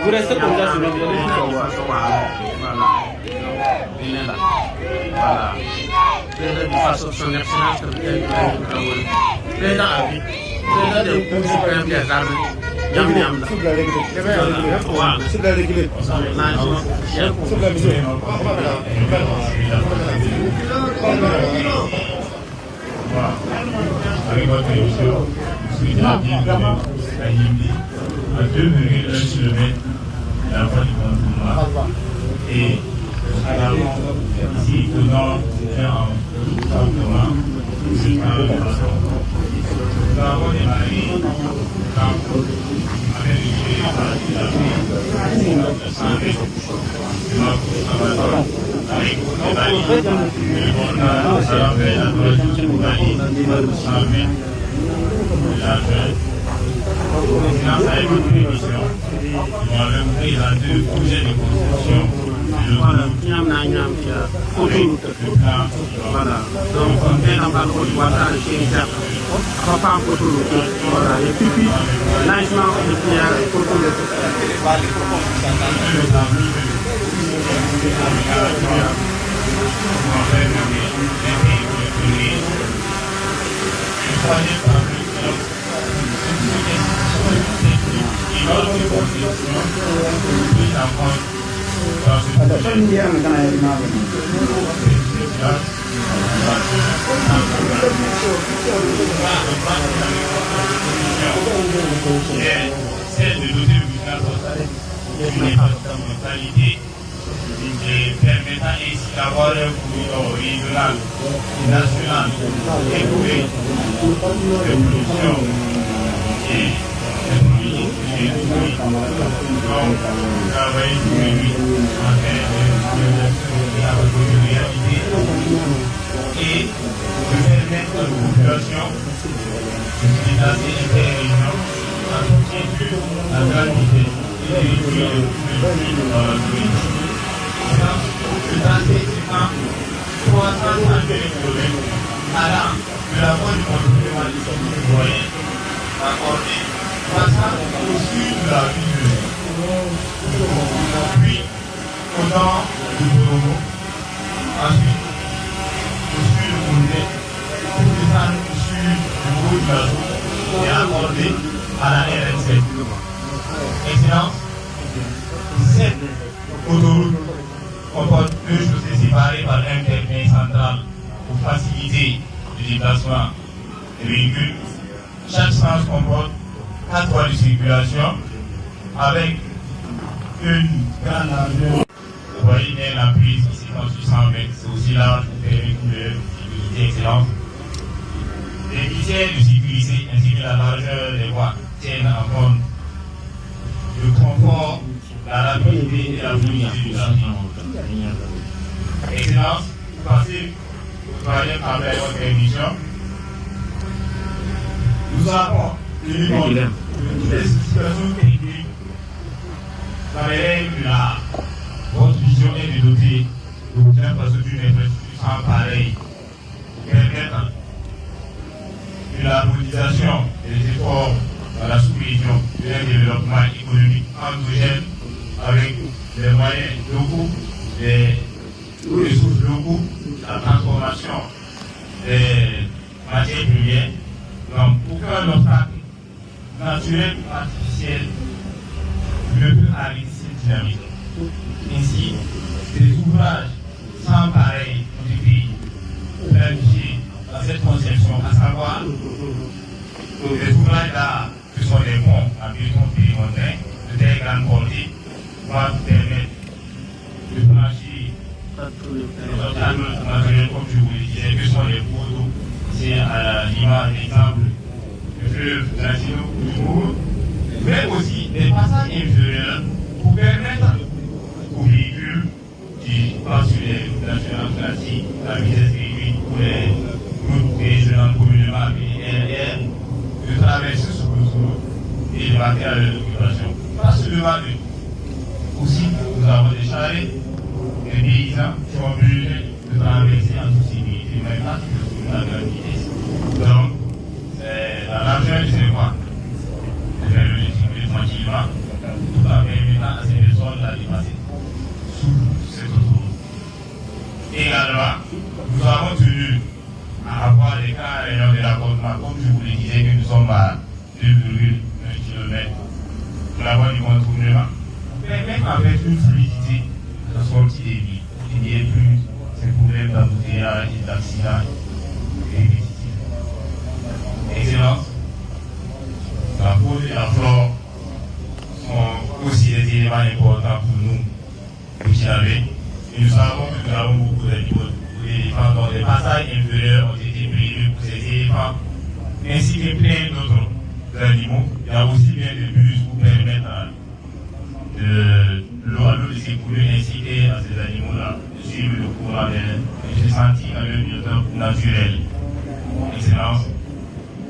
Vous restez comme ça sur le voilà. De façon son excellence de Cour suprême des armes. Avec votre émission, je suis déjà bienvenue à Yimbi, à 2,1 km de la voie du Contournois. Et également, ici au nord, c'est en campement, je parle de façon. Nous avons démarré quand on avait réussi à la vie de 100 mètres de notre amateur. Avec les balises, le bordage, ça va faire la droite du balises, 100 mètres de largeur. Grâce à votre émission, nous avons présenté le projet de construction de l'autoroute le plan. Voilà. Donc, on est dans le reportage chez Jacques. Papa autoroute. Voilà. Et puis, lancement de pierre autoroute. C'est de doter le business d'une mentalité et permettant ainsi d'avoir un corridor régional et national élevé de production et de produits donc travailler tous les nuits en termes de réalité et de permettre à la population de se déplacer interrégion en soutien de la gratuité et de réduire le flux dans la tourisme. Le tracé étant 350 km allant de la voie du contournement du citoyen accordé passant au sud de la ville puis au nord du Boromo, ensuite au sud de Koundé, pour descendre au sud du Haut de la zone et accordé à la RN7. Excellence, cette autoroute comporte deux chaussées séparées par un terminal central pour faciliter le déplacement des véhicules. Chaque sens comporte 4 voies de circulation avec une grande largeur. Vous voyez bien la prise ici dans 800 mètres, c'est aussi large pour permettre une visibilité excellente. Les visières de sécurité ainsi que la largeur des voies tiennent en compte le confort, la rapidité et la fluidité du trafic. Excellence, vous passez au troisième tableau de votre émission. Nous avons tenu compte de toutes les situations techniques dans les règles de l'art. Votre vision est de doter le Burkina Faso d'une infrastructure sans pareil pour permettre de la mobilisation des efforts dans la sous-région d'un développement économique endogène avec les moyens locaux, les ressources locaux, la transformation des matières premières. Donc, aucun obstacle naturel ou artificiel ne peut arrêter cette dynamique. Ainsi, des ouvrages sans pareil ont été planifiés dans cette conception, à savoir des ouvrages d'art que sont des ponts à béton périmontaire de très grande portée, va permettre de franchir les obstacles naturels, comme je vous le disais, que sont les poteaux. C'est à l'image d'exemple du fleuve Latino ou du Mour, mais aussi des passages inférieurs pour permettre aux véhicules qui passent sur les routes nationales classiques, la vitesse réduite ou les routes régionales communément appelées RR, de traverser ce route et de marquer à leur occupation. Pas seulement eux. Aussi, nous avons des charrettes, des paysans qui ont besoin de traverser en toute sécurité, mais pas de la grande vitesse. Donc, la largeur de ces voies km de la voie du contournement permettent avec une fluidité de la sortie des villes, qu'il n'y ait plus ces problèmes d'embouteillage et d'accidents répétitifs. Excellence, la faune et la flore sont aussi des éléments importants pour nous, vous savez. Et nous savons que nous avons beaucoup d'éléphants dont les passages inférieurs ont été prévus pour ces éléphants, ainsi que plein d'autres animaux. Il y a aussi bien des bus pour permettre l'eau à l'eau de s'écouler, ainsi qu'à ces animaux-là de suivre le courant et de se sentir dans le biotope naturel. Excellence,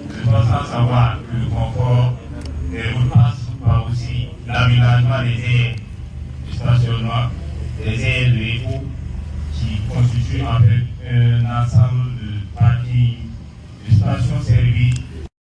je dois savoir que le confort des routes passe par aussi l'aménagement des aires de stationnement, des aires de repos qui constituent en fait un ensemble de parties de stations servies